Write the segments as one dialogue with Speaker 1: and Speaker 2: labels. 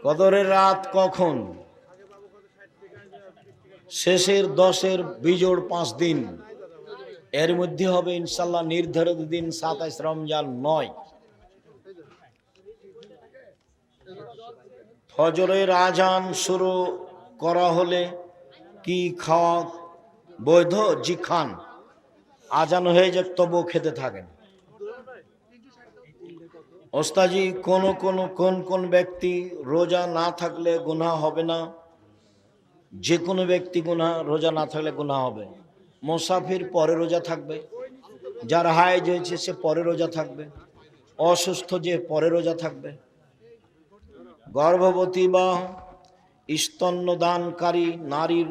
Speaker 1: কদরের রাত কখন? শেষের 10-এর বিজোড় 5 দিন, এর মধ্যে হবে ইনশাল্লাহ নির্ধারিত দিন 27 রমজান 9। ফজরের আজান শুরু করা হলে কি খাওয়া বৈধ? জি খান। আজান হয়ে যাক তবুও খেতে থাকেন। ওস্তাজি কোন কোন ব্যক্তি রোজা না থাকলে গুনাহ হবে না? যে কোনো ব্যক্তি রোজা না থাকলে গুনাহ হবে। মুসাফির পরে রোজা থাকবে, যার হায়েজ হয়েছে সে পরে রোজা থাকবে, অসুস্থ যে পরে রোজা থাকবে, গর্ভবতী বা স্তন্যদানকারী নারীর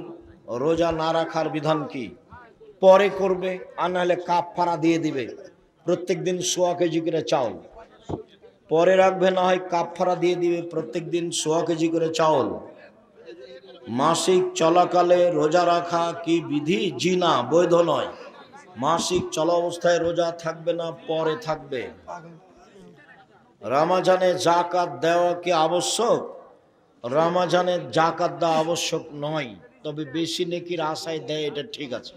Speaker 1: রোজা না রাখার বিধান কি? পরে করবে, আর নাহলে কাফারা দিয়ে দিবে। প্রত্যেক দিন 1.25 কেজি করে চাউল পরে রাখবে, না হয় কাফারা দিয়ে দিবে প্রত্যেক দিন 1.25 কেজি করে চাউল। মাসিক চলাকালে রোজা রাখা কি বিধি? জি না, বৈধ নয়। মাসিক চলা অবস্থায় রোজা থাকবে না, পরে থাকবে। রমজানে যাকাত দেওয়া কি আবশ্যক? রমজানে যাকাত দেওয়া আবশ্যক নয়, তবে বেশি নেকির আশায় দেয়, এটা ঠিক আছে।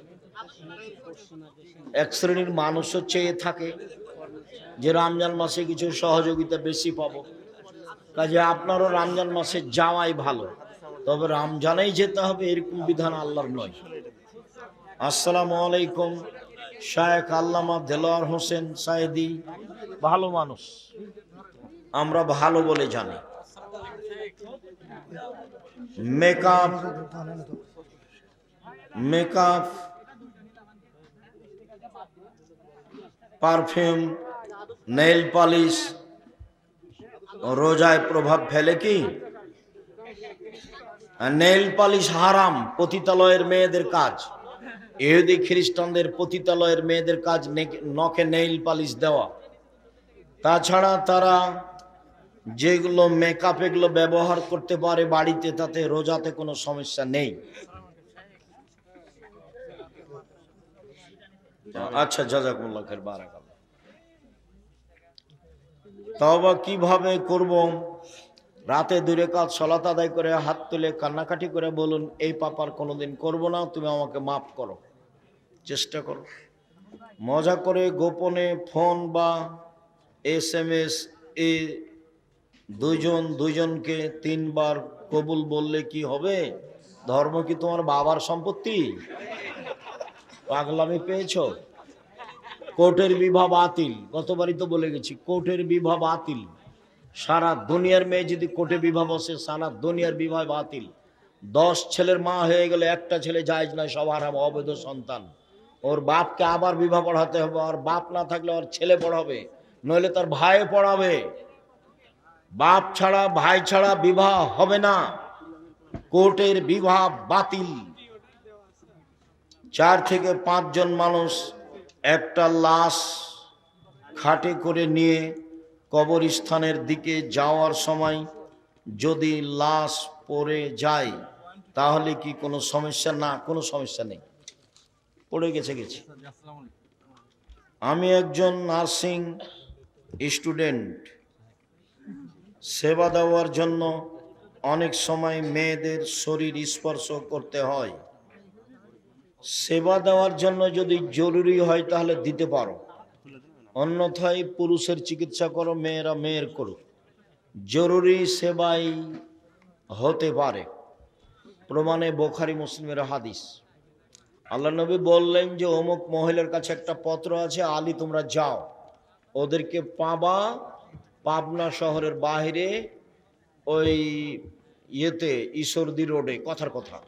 Speaker 1: এক শ্রেণীর মানুষও চেয়ে থাকে যে রমজান মাসে কিছু সহযোগিতা বেশি পাবো, কাজে আপনারও রমজান মাসে যাওয়াই ভালো, তবে রমজানেই যেতে হবে এরকম বিধান আল্লাহর নয়। আসসালামু আলাইকুম, শায়েখ আল্লামা দেলোয়ার হোসেন সায়েদি ভালো মানুষ, আমরা ভালো বলে জানি। মেকআপ, পারফিউম, নেইল পালিশ রোজায় প্রভাব ফেলে কি? নেইল পালিশ হারাম, পতিতালয়ের মেয়েদের কাজ। ইহুদি খ্রিস্টানদের পতিতালয়ের মেয়েদের কাজ নখে নেইল পালিশ দেওয়া। তাছাড়া তারা যেগুলো মেকআপ এগুলো ব্যবহার করতে পারে বাড়িতে, তাতে রোজাতে কোনো সমস্যা নেই। আচ্ছা, জাযাকুমুল্লাহ খাইর, বারাকাল্লাহ। তওবা কিভাবে করব? রাতে 2 রাকাত সালাত আদায় করে হাত তুলে কান্নাকাটি করে বলুন, এই পাপার কোনোদিন করব না, তুমি আমাকে মাফ করো। চেষ্টা করো। মজা করে গোপনে ফোন বা SMS এ দুইজনকে 3 বার কবুল বললে কি হবে? ধর্ম কি তোমার বাবার সম্পত্তি? পাগলামি পেয়েছো? কোর্টের বিবাহ বাতিল, গতবারই তো বলে গেছি, কোর্টের বিবাহ বাতিল। সারা দুনিয়ার মেয়ে যদি কোর্টে বিবাহ বসে, সারা দুনিয়ার বিবাহ বাতিল। 10 ছেলের মা হয়ে গেলে একটা ছেলে জায়েজ নয়, সব হারাম, অবৈধ সন্তান। ওর বাপকে আবার বিবাহ পড়াতে হবে, আর বাপ না থাকলে ওর ছেলে পড়াবে, নইলে তার ভাই পড়াবে। বাপ ছাড়া ভাই ছাড়া বিবাহ হবে না, কোর্টের বিবাহ বাতিল। 4 থেকে 5 জন মানুষ একটা লাশ খাটে করে নিয়ে কবরস্থানের দিকে যাওয়ার সময় যদি লাশ পড়ে যায় তাহলে কি কোনো সমস্যা? না, কোনো সমস্যা নেই, পড়ে গেছে। আমি একজন নার্সিং স্টুডেন্ট, সেবা দেওয়ার জন্য অনেক সময় মেয়েদের শরীর স্পর্শ করতে হয়। সেবা দেওয়ার জন্য যদি জরুরি হয় তাহলে দিতে পারো, অন্যথায় পুরুষের চিকিৎসা করো, মেয়েরা মেয়ের করো। জরুরি সেবাই হতে পারে, প্রমাণে বুখারী মুসলিমের হাদিস। আল্লাহ নবী বললেন যে অমুক মহিলার কাছে একটা পত্র আছে, আলী তোমরা যাও, ওদেরকে পাবা পাবনা শহরের বাইরে ওই ঈশ্বরদী রোডে, কথার কথা।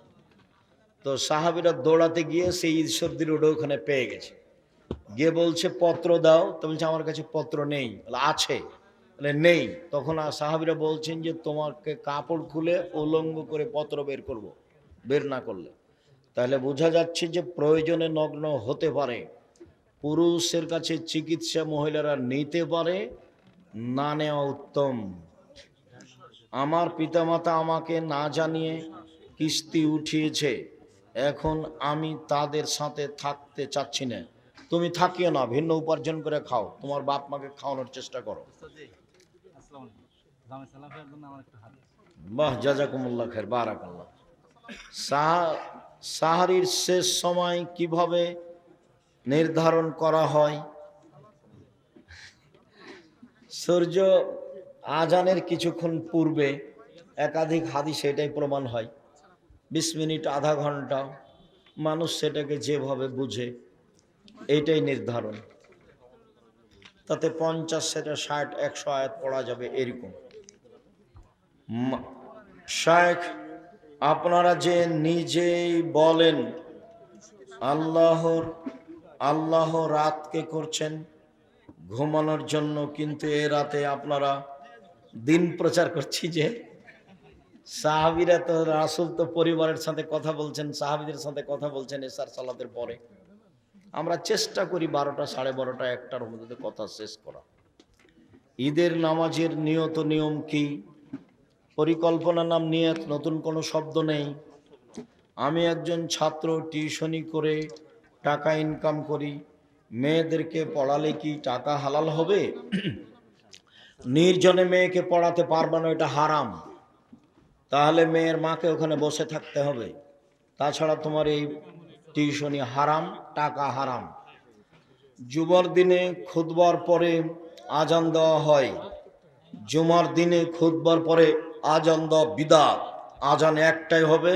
Speaker 1: তো সাহাবীরা দৌড়াতে গিয়ে সেই ঈশ্বরদী রোডে ওখানে পেয়ে গেছে, গিয়ে বলছে পত্র দাও। তো বলছে আমার কাছে পত্র নেই। আছে? নেই। তখন সাহাবীরা বলছেন যে তোমাকে কাপড় খুলে উলঙ্গ করে পত্র বের করব, বের না করলে। তাহলে বোঝা যাচ্ছে যে প্রয়োজনে নগ্ন হতে পারে। পুরুষের কাছে চিকিৎসা মহিলারা নিতে পারে, না নেওয়া উত্তম। আমার পিতামাতা আমাকে না জানিয়ে কিস্তি উঠিয়েছে, এখন আমি তাদের সাথে থাকতে চাচ্ছি না। তুমি থাকিও না, ভিন্ন উপার্জন করে খাও, তোমার বাপ মাকে খাওয়ানোর চেষ্টা করো। বাহ, জাযাকুমুল্লাহ খায়ের, বারাকাল্লাহ। সাহারির শেষ সময় কিভাবে নির্ধারণ করা হয়? সূর্য আজানের কিছুক্ষণ পূর্বে, একাধিক হাদিস এটাই প্রমাণ হয়। 20 মিনিট, আধা ঘন্টা, মানুষ সেটাকে যেভাবে বুঝে এইটাই নির্ধারণ। তাতে 50 সেটা 60 100 আয়াত পড়া যাবে এরকম। শায়েখ, আপনারা যে নিজেই বলেন আল্লাহ রাতকে করছেন ঘুমানোর জন্য, কিন্তু এ রাতে আপনারা দিন প্রচার করছি যে সাহাবীরা তো, রাসূল তো পরিবারের সাথে কথা বলছেন, সাহাবীদের সাথে কথা বলছেন এশার সালাতের পরে। আমরা চেষ্টা করি 12টা, 12:30, 1টার মধ্যে কথা শেষ করা। ঈদের নামাজের নিয়ত নিয়ম কি? পরিকল্পনা নাম নিয়ত, নতুন কোনো শব্দ নেই। আমি একজন ছাত্র, টিউশনি করে টাকা ইনকাম করি। মেয়েদেরকে পড়ালে কি টাকা হালাল হবে? নির্জনে মেয়েকে পড়াতে পারবে না, এটা হারাম। তাহলে মেয়ের মাকে ওখানে বসে থাকতে হবে। তাছাড়া তোমার এই টিউশনি হারাম, টাকা হারাম। জুমার দিনে খুতবার পরে আজান দেওয়া হয়। জুমার দিনে খুতবার পরে আজান দেওয়া বিদআত। আজান একটাই হবে,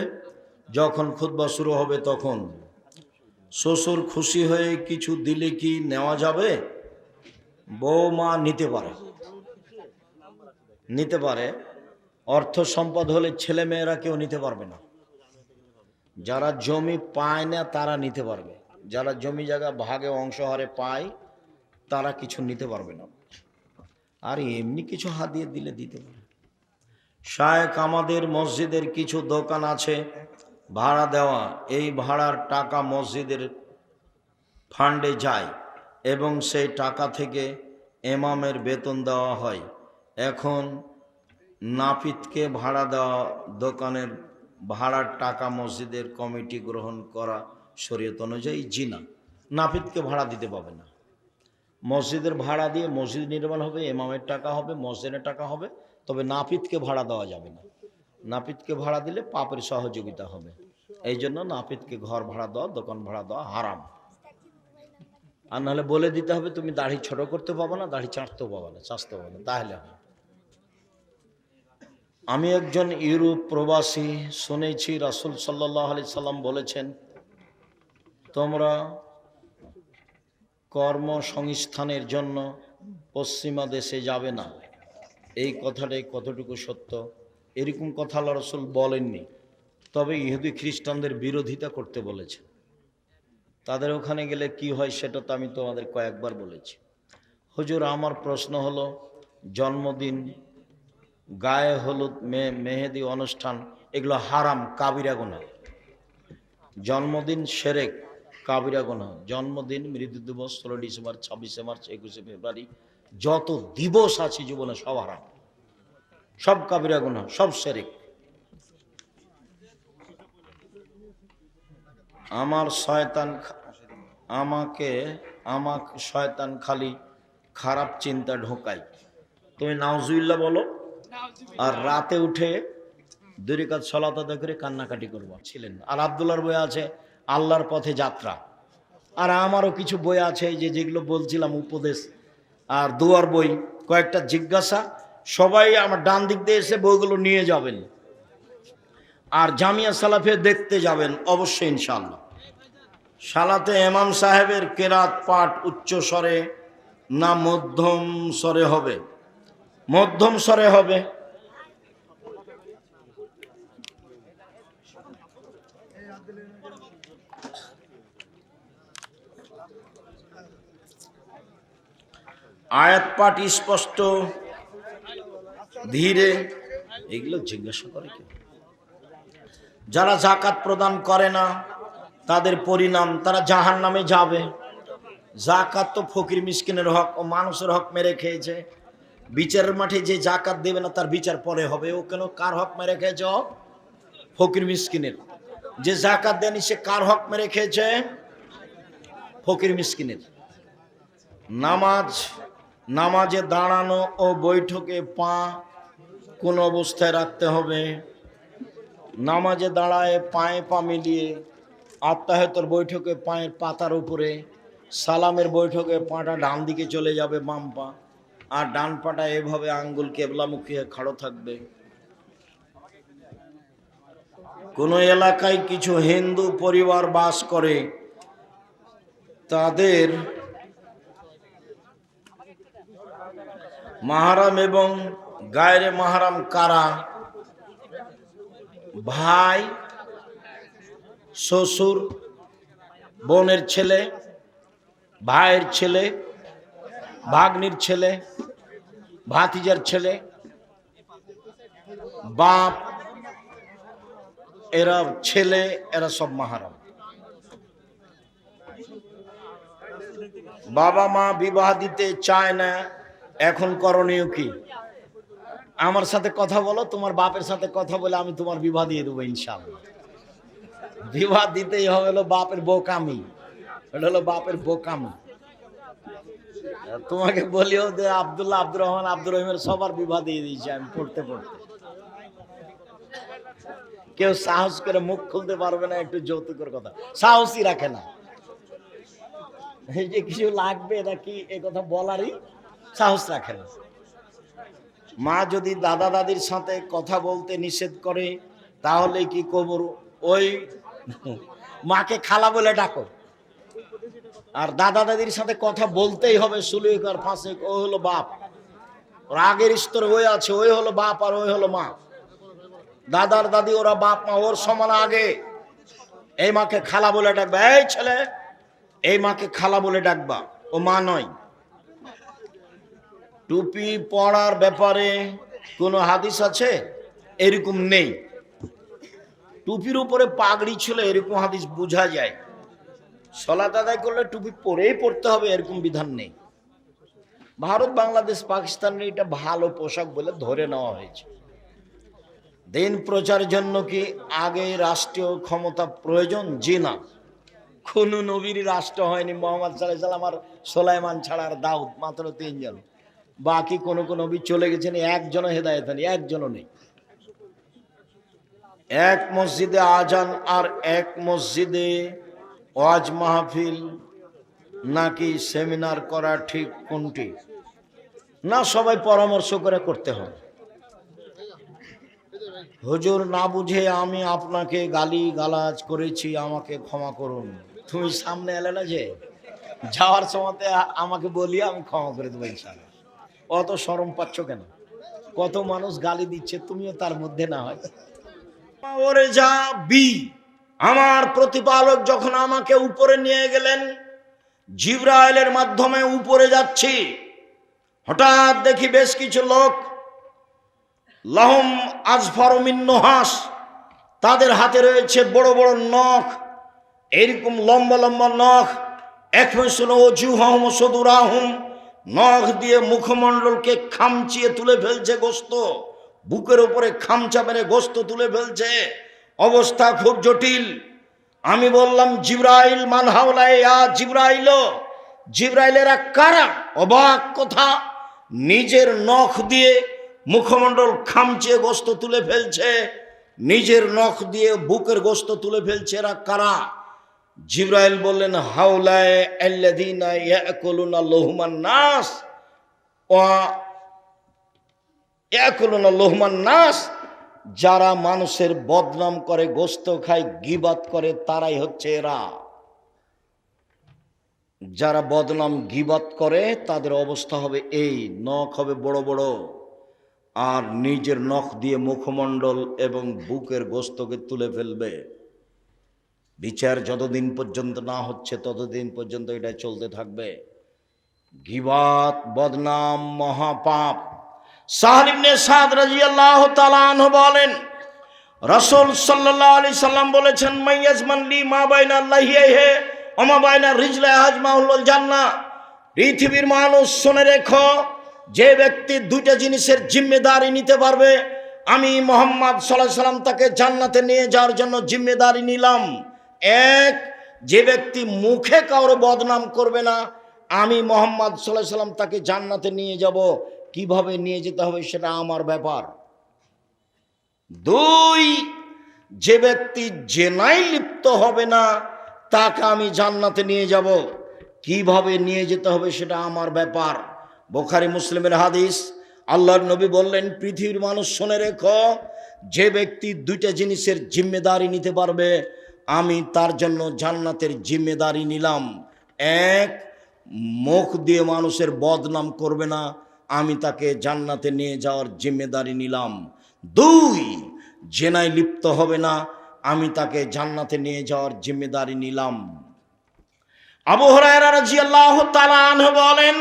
Speaker 1: যখন খুতবা শুরু হবে তখন। শ্বশুর খুশি হয়ে কিছু দিলে কি নেওয়া যাবে? বৌমা নিতে পারে। অর্থ সম্পদ হলে ছেলে মেয়েরা কেউ নিতে পারবে না। যারা জমি পায় না তারা নিতে পারবে। যারা জমি জায়গা ভাগে অংশহারে পায় তারা কিছু নিতে পারবে না। আর এমনি কিছু হাদিয়া দিলে দিতে পারে। শায়েখ, আমাদের মসজিদের কিছু দোকান আছে ভাড়া দেওয়া। এই ভাড়ার টাকা মসজিদের ফান্ডে যায় এবং সেই টাকা থেকে ইমামের বেতন দেওয়া হয়। এখন নাপিতকে ভাড়া দেওয়া দোকানের ভাড়ার টাকা মসজিদের কমিটি গ্রহণ করা শরীয়ত অনুযায়ী? জি না, নাপিতকে ভাড়া দিতে পাবে না। মসজিদের ভাড়া দিয়ে মসজিদ নির্মাণ হবে, ইমামের টাকা হবে, মসজিদের টাকা হবে, তবে নাপিতকে ভাড়া দেওয়া যাবে না। নাপিতকে ভাড়া দিলে পাপের সহযোগিতা হবে। এই জন্য নাপিতকে ঘর ভাড়া দেওয়া, দোকান ভাড়া দেওয়া হারাম। আর নাহলে বলে দিতে হবে তুমি দাড়ি ছোট করতে পাবো না, দাড়ি চাঁটতেও পাবো না, চাষতে পাবো না, তাহলে হবে। আমি একজন ইউরোপ প্রবাসী, শুনেছি রাসূল সাল্লাল্লাহু আলাইহি সাল্লাম বলেছেন, তোমরা কর্মসংস্থানের জন্য পশ্চিমা দেশে যাবে না। এই কথাটাই কতটুকু সত্য? এরকম কথা আল্লাহ রাসূল বলেননি, তবে ইহুদি খ্রিস্টানদের বিরোধিতা করতে বলেছে। তাদের ওখানে গেলে কি হয় সেটা তো আমি তোমাদের কয়েকবার বলেছি। হুজুর, আমার প্রশ্ন হলো, জন্মদিন, গায়ে হলুদ, মেহেদি অনুষ্ঠান, এগুলো হারাম, কাবিরা গুনাহ। জন্মদিন শিরক, কাবিরা গুনাহ। জন্মদিন, মৃত্যু দিবস, 16 ডিসেম্বর, 26শে মার্চ, 21শে ফেব্রুয়ারি, যত দিবস আছে জীবনে সব হারাম, সব কাবিরা গুনাহ, সব শিরক। আমাকে শয়তান খালি খারাপ চিন্তা ঢোকায়। তুমি নাউজুবিল্লাহ বলো, আর রাতে উঠে 2 রাকাত সালাত আদায় করে কান্নাকাটি করবা। ছিলেন। আর আব্দুল্লাহর বই আছে আল্লাহর পথে যাত্রা। আর আমারও কিছু বই আছে যেগুলো বলছিলাম, উপদেশ আর দোয়ার বই, কয়েকটা জিজ্ঞাসা। সবাই আমার ডান দিক দিয়ে এসে বইগুলো নিয়ে যাবেন, আর জামিয়া সালাফিয়া দেখতে যাবেন অবশ্যই ইনশাআল্লাহ। সালাতে ইমাম সাহেবের কেরাত পাঠ উচ্চ স্বরে না মধ্যম স্বরে হবে? মধ্যম স্বরে হবে। আয়াত পাঠ স্পষ্ট, ধীরে, এগুলো জিজ্ঞাসা করে কি? যারা যাকাত প্রদান করে না তাদের পরিণাম, তারা জাহান্নামে যাবে। যাকাত তো ফকির মিসকিনের হক ও মানুষের হক মেরে খেয়েছে। বিচারের মাঠে যে যাকাত দেবে না তার বিচার পরে হবে। ও কেন, কার হক মেরে খেয়েছে? ফকির মিসকিনের। যে যাকাত দেয়নি সে কার হক মেরে খেয়েছে? ফকির মিসকিনের। নামাজে দাঁড়ানো ও বৈঠকে পা কোন অবস্থায় রাখতে হবে, নামাজে দাঁড়ায় পায়ে পা মিলিয়ে, আত্মাহতের বৈঠকে পায়ের পাতার উপরে, সালামের বৈঠকে পাটা ডান দিকে চলে যাবে বাম পা, আর ডান পাটা এভাবে আঙ্গুল কেবলামুখী হয়ে খাড়ো থাকবে। কোন এলাকায় কিছু হিন্দু পরিবার বাস করে, তাদের মাহারাম এবং গায়রে মাহারাম কারা? ভাই, শ্বশুর, বোনের ছেলে, ভাইয়ের ছেলে, ভাগ্নির ছেলে, ভাতিজার ছেলে, বাপ, এরা ছেলে, এরা সব মাহারাম। বাবা মা বিবাহ দিতে চায় না, এখন করণীয় কি? আমার সাথে কথা বলো, তোমার বাপের সাথে কথা বলে আমি তোমার বিবাহ দিয়ে দেবো ইনশাআল্লাহ। বিবাহ দিতেই হবে, হলো বাপের বোকামি, এটা হলো বাপের বোকামি। তোমাকে বলিও যে আব্দুল্লাহ, আব্দুর রহমান, আব্দুর রহিমের সবার বিবাহ দিয়ে দিয়েছি আমি পড়তে পড়তে। কেউ সাহস করে মুখ খুলতে পারবে না একটু যৌতুকের কথা, সাহসই রাখে না। এই যে কিছু লাগবে নাকি এ কথা বলারই সাহস রাখে না। মা যদি দাদা দাদির সাথে কথা বলতে নিষেধ করে, তাহলে কি কবর? ওই মাকে খালা বলে ডাকো, আর দাদা দাদির সাথে কথা বলতেই হবে। সুলেখার ফাঁসে ও হলো বাপ, ওর আগের স্তরে ওই আছে, ওই হলো বাপ আর ওই হলো মা। দাদার দাদি ওরা বাপ মা, ওর সমান আগে। এই মাকে খালা বলে ডাকবা, এই ছেলে এই মাকে খালা বলে ডাকবা, ও মা নয়। টুপি পড়ার ব্যাপারে কোনো হাদিস আছে? এরকম নেই। টুপির উপরে পাগড়ি ছিল এরকম হাদিস বোঝা যায়। সালাত আদায় করলে টুপি পরেই পড়তে হবে এরকম বিধান নেই। ভারত, বাংলাদেশ, পাকিস্তানের এটা ভালো পোশাক বলে ধরে নেওয়া হয়েছে। দিন প্রচারের জন্য কি আগে রাষ্ট্রীয় ক্ষমতা প্রয়োজন? জি না, কোন নবীর রাষ্ট্র হয়নি। মোহাম্মদ সাল্লাল্লাহু আলাইহি ওয়াসাল্লাম আর সুলাইমান ছাড়া আর দাউদ, মাত্র 3 জন। বাকি কোন কোন নবী চলে গেছেন, একজনও হেদায়েত হয়নি, একজনও নেই। এক মসজিদে আজান আর এক মসজিদে ওয়াজ মাহফিল নাকি সেমিনার করা ঠিক কোনটি? না, সবাই পরামর্শ করে করতে হবে। হুজুর, না বুঝে আমি আপনাকে গালি গালাজ করেছি, আমাকে ক্ষমা করুন। তুমি সামনে এলে না যে, যাওয়ার সময় আমাকে বলি, আমি ক্ষমা করে দেবো ইনশাআল্লাহ। অত শরম পাচ্ছ কেন? কত মানুষ গালি দিচ্ছে, তুমিও তার মধ্যে না হয়। ওরে যা বি, আমার প্রতিপালক যখন আমাকে উপরে নিয়ে গেলেন, জিবরাইলের মাধ্যমে উপরে যাচ্ছি, হঠাৎ দেখি বেশ কিছু লোক, লাহুম আজফারু মিন নুহাস, তাদের হাতে রয়েছে বড় বড় নখ, এরকম লম্বা লম্বা নখ। একমাসুন ওজুহাহুম সুদুরাহুম, নখ দিয়ে মুখমণ্ডলকে খামচিয়ে তুলে ফেলছে গোস্ত, বুকের উপরে খামচা মেরে গোস্ত তুলে ফেলছে। অবস্থা খুব জটিল। আমি বললাম, জিবরাইল মান হাওলা ইয়া জিবরাইল, জিবরাইলেরা কারা? অবাক কথা, নিজের নখ দিয়ে মুখমণ্ডল খামচিয়ে গোস্ত তুলে ফেলছে, নিজের নখ দিয়ে বুকের গোস্ত তুলে ফেলছে, এরা কারা? জিবরাইল বললেন, হাওলায়ে আল্লাযীনা ইয়াকুলুনা লুহমান নাস ওয়া ইয়াকুলুনা লুহমান নাস, যারা মানুষের বদনাম করে, গোস্ত খায়, গীবাত করে, তারাই হচ্ছে এরা। যারা বদনাম গীবাত করে তাদের অবস্থা হবে এই, নখ হবে বড় বড়, আর নিজের নখ দিয়ে মুখমণ্ডল এবং বুকের গোস্তকে তুলে ফেলবে। বিচার যতদিন পর্যন্ত না হচ্ছে ততদিন পর্যন্ত এটা চলতে থাকবে। গীবাত, বদনাম মহাপাপ। সাহল ইবনে সাদ রাদিয়াল্লাহু তাআলা আনহু বলেন, রাসূল সাল্লাল্লাহু আলাইহি সাল্লাম বলেছেন, মাইয়াজমান লি মা বাইনা লাহিয়াহি ওয়া মা বাইনা রিজলাহি আজমাউল জান্নাহ। পৃথিবীর মানুষ শুনে রেখো, যে ব্যক্তি দুইটা জিনিসের জিম্মেদারি নিতে পারবে, আমি মুহাম্মদ সাল্লাল্লাহু আলাইহি সাল্লাম তাকে জান্নাতে নিয়ে যাওয়ার জন্য জিম্মেদারি নিলাম। এক, যে ব্যক্তি মুখে কারো বদনাম করবে না, আমি মুহাম্মদ সাল্লাল্লাহু আলাইহি সাল্লাম তাকে জান্নাতে নিয়ে যাব। কিভাবে নিয়ে যেতে হবে সেটা আমার ব্যাপার। দুই, যে ব্যক্তি জেনায় লিপ্ত হবে না তাকে আমি জান্নাতে নিয়ে যাব। কিভাবে নিয়ে যেতে হবে সেটা আমার ব্যাপার। বুখারী মুসলিমের হাদিস। আল্লাহর নবী বললেন, পৃথিবীর মানুষ শুনে রেখো, যে ব্যক্তি দুইটা জিনিসের জিম্মেদারি নিতে পারবে আমি তার জন্য জান্নাতের জিম্মেদারি নিলাম। এক, মুখ দিয়ে মানুষের বদনাম করবে না, আমি তাকে জান্নাতে নিয়ে যাওয়ার জিম্মেদারি নিলাম। দুই, জেনায় লিপ্ত হবে না, আমি তাকে জান্নাতে নিয়ে যাওয়ার জিম্মেদারি নিলাম। আবু হুরায়রা রাদিয়াল্লাহু তাআলা আনহু বলেন,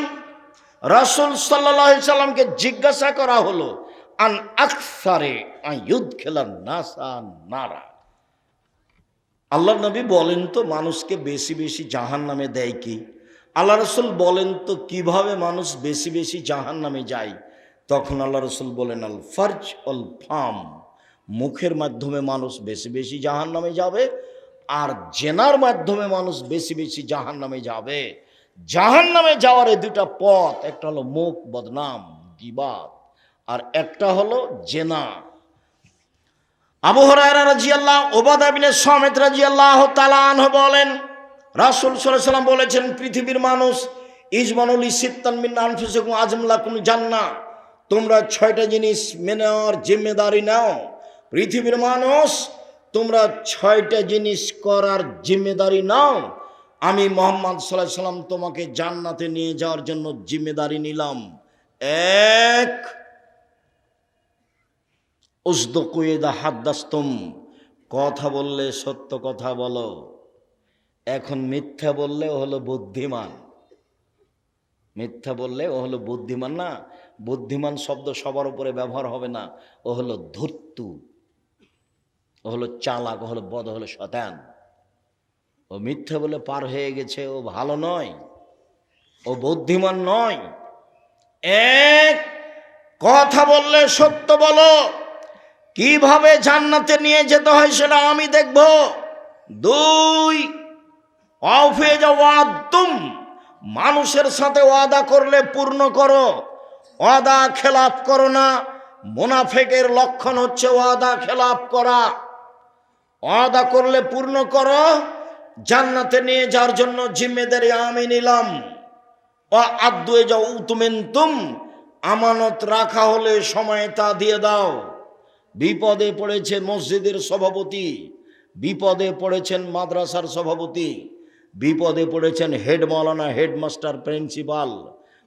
Speaker 1: রাসূল সাল্লাল্লাহু আলাইহি সাল্লামকে জিজ্ঞাসা করা হলো, আন আকসারে আইয়ুদখিলান নাসা নারা। আল্লাহর নবী বলেন তো মানুষকে বেশি বেশি জাহান্নামে দেয় কি? আল্লাহ রাসূল বলেন তো কিভাবে মানুষ বেশি বেশি জাহান্নামে যায়? তখন আল্লাহ রাসূল বলেন, আল ফারজ অল ফাম, মুখের মাধ্যমে মানুষ বেশি বেশি জাহান্নামে যাবে, আর জেনার মাধ্যমে মানুষ বেশি বেশি জাহান্নামে যাবে। জাহান্নামে যাওয়ার এই দুটা পথ, একটা হলো মুখ বদনাম গীবাত, আর একটা হলো জেনা। আবু হুরায়রা রাদিয়াল্লাহু উবাদা বিন সামিত রাদিয়াল্লাহু তাআলা আনহু বলেন, রাসূল সাল্লাল্লাহু আলাইহি ওয়াসাল্লাম বলেছেন, পৃথিবীর মানুষ ইজমানুল সিত্তান মিন আনফুসিকুম আজমলাকুম জান্নাহ, তোমরা 6টা জিনিস মেনে নেওয়ার জিম্মেদারি নাও। পৃথিবীর মানুষ, তোমরা 6টা জিনিস করার জিম্মেদারি নাও, আমি মুহাম্মদ সাল্লাল্লাহু আলাইহি ওয়াসাল্লাম তোমাকে জান্নাতে নিয়ে যাওয়ার জন্য জিম্মেদারি নিলাম। এক, উসদুকু ইযা হাদ্দাসতুম, কথা বললে সত্য কথা বলো। এখন মিথ্যা বললে ও হলো বুদ্ধিমান, মিথ্যা বললে ও হলো বুদ্ধিমান না। বুদ্ধিমান শব্দ সবার উপরে ব্যবহার হবে না, ও হলো ধূর্ত, ও হলো চালাক, ও হলো বদ, হলো শয়তান। ও মিথ্যা বলে পার হয়ে গেছে, ও ভালো নয়, ও বুদ্ধিমান নয়। এক, কথা বললে সত্য বলো, কিভাবে জান্নাতে নিয়ে যেতে হয় সেটা আমি দেখব। দুই, আউফে যাওয়াতুম, মানুষের সাথে ওয়াদা করলে পূর্ণ করো, ওয়াদা খেলাপ করো না। মুনাফিকের লক্ষণ হচ্ছে ওয়াদা খেলাপ করা। ওয়াদা করলে পূর্ণ করো, জান্নাতে নিয়ে যাওয়ার জন্য জিম্মেদারি আমি নিলাম। ও আদুয়ে যাও উতুমিনতুম, আমানত রাখা হলে সময় তা দিয়ে দাও। বিপদে পড়েছে মসজিদের সভাপতি, বিপদে পড়েছেন মাদ্রাসার সভাপতি, বিপদে পড়েছেন হেড মাওলানা, হেডমাস্টার, প্রিন্সিপাল,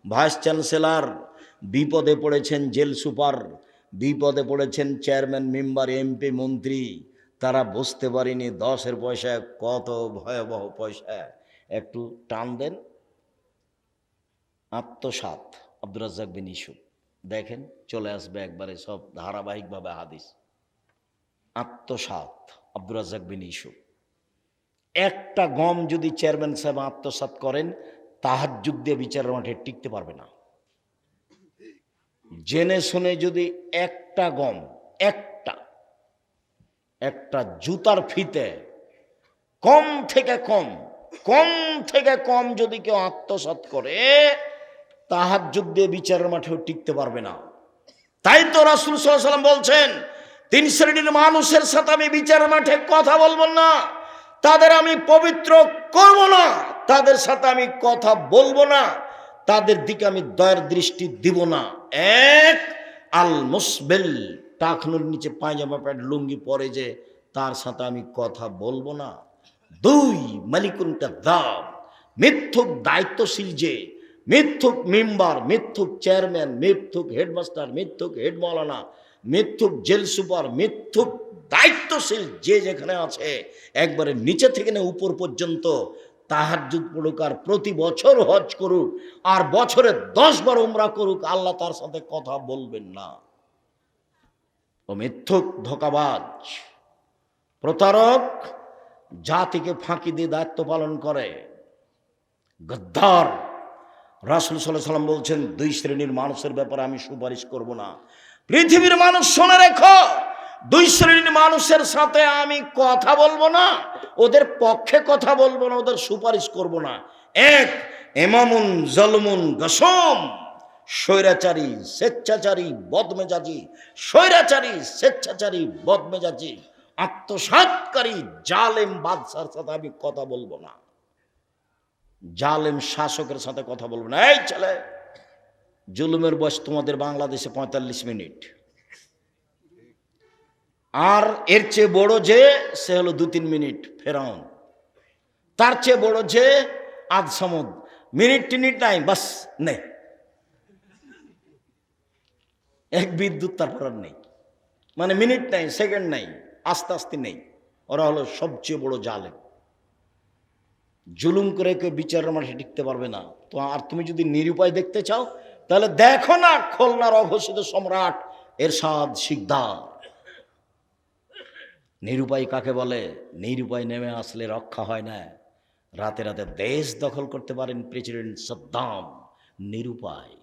Speaker 1: ভাইস চ্যান্সেলর, বিপদে পড়েছেন জেল সুপার, বিপদে পড়েছেন চেয়ারম্যান, মেম্বার, এমপি, মন্ত্রী। তারা বুঝতে পারেনি 10-এর পয়সা কত ভয়াবহ পয়সা। একটু টান দেন। আত্মসাৎ, আব্দুর রাজ্জাক বিন ইউসুফ, দেখেন চলে আসবে একবারে সব ধারাবাহিকভাবে হাদিস। আত্মসাৎ, আব্দুর রাজ্জাক বিন ইউসুফ। একটা গম যদি চেয়ারম্যান সাহেব আত্মসাৎ করেন, তাহাজ্জুদ দিয়ে বিচারের মাঠে টিকতে পারবে না। জেনে শুনে যদি একটা গম, একটা জুতার ফিতে কম থেকে কম যদি কেউ আত্মসাৎ করে, তাহাজ্জুদ দিয়ে বিচারের মাঠেও টিকতে পারবে না। তাই তো রাসূল সাল্লাল্লাহু আলাইহি ওয়াসাল্লাম বলছেন, 3 শ্রেণীর মানুষের সাথে আমি বিচারের মাঠে কথা বলবো না, তাদের আমি পবিত্র করব না, তাদের সাথে আমি কথা বলবো না, তাদের দিকে আমি দয়ার দৃষ্টি দিব না। এক, আল মুসবিল, টাকনুর নিচে পায়জামা প্যান্ট লুঙ্গি পরে যে, তার সাথে আমি কথা বলবো না। দুই, মালিকুন কাযাব, মিথ্যুক দায়িত্বশীল যে, মিথ্যুক মেম্বার, মিথ্যুক চেয়ারম্যান, মিথ্যুক হেডমাস্টার, মিথ্যুক হেড মাওলানা, মিথ্যুক জেল সুপার, মিথ্যুক দায়িত্বশীল যে যেখানে আছে, একবারে নিচে থেকে না উপর পর্যন্ত তাহাজ্জুদ পড়ুক, আর প্রতি বছর হজ করুক, আর বছরে 10 বার উমরা করুক, আল্লাহ তার সাথে কথা বলবেন না। ও মিথ্যুক, ধোঁকাবাজ, প্রতারক, জাতিকে ফাঁকি দিয়ে দায়িত্ব পালন করে, গদ্দার। রাসূল সাল্লাল্লাহু আলাইহি ওয়াসাল্লাম বলছেন, 2 শ্রেণীর মানুষের ব্যাপারে আমি সুপারিশ করব না। পৃথিবীর মানুষ শুনে রেখো, 2 শ্রেণীর মানুষের সাথে আমি কথা বলবো না, ওদের পক্ষে কথা বলবো না, ওদের সুপারিশ করব না। এক, ইমামুন জালমুন গাসুম, স্বৈরাচারী, স্বেচ্ছাচারী, বদমেজাজি, স্বৈরাচারী, স্বেচ্ছাচারী, বদমেজাজি, আত্মসাৎকারী জালেম বাদশার সাথে আমি কথা বলবো না, জালেম শাসকের সাথে কথা বলবো না। এই ছেলে, জুলুমের বয়স তোমাদের বাংলাদেশে 45 মিনিট, আর এর চেয়ে বড় যে সে হলো 2-3 মিনিট ফেরাউন, তার চেয়ে বড় যে আধ সমুদ, মিনিট টিনিট নাই, বাস নেই, এক বিদ্যুৎ তারপর আর নেই, মানে মিনিট নাই, সেকেন্ড নাই, আস্তে আস্তে নেই। ওরা হলো সবচেয়ে বড় জালেম। জুলুম করে কেউ বিচারের মাঠে টিকতে পারবে না। তো আর তুমি যদি নিরুপায় দেখতে চাও তাহলে দেখো না খুলনার অঘোষিত সম্রাট এরশাদ শিকদার। নিরুপায় কাকে বলে? নিরুপায় নেমে আসলে রক্ষা হয় না। রাতে রাতে দেশ দখল করতে পারেন প্রেসিডেন্ট সাদ্দাম, নিরুপায়।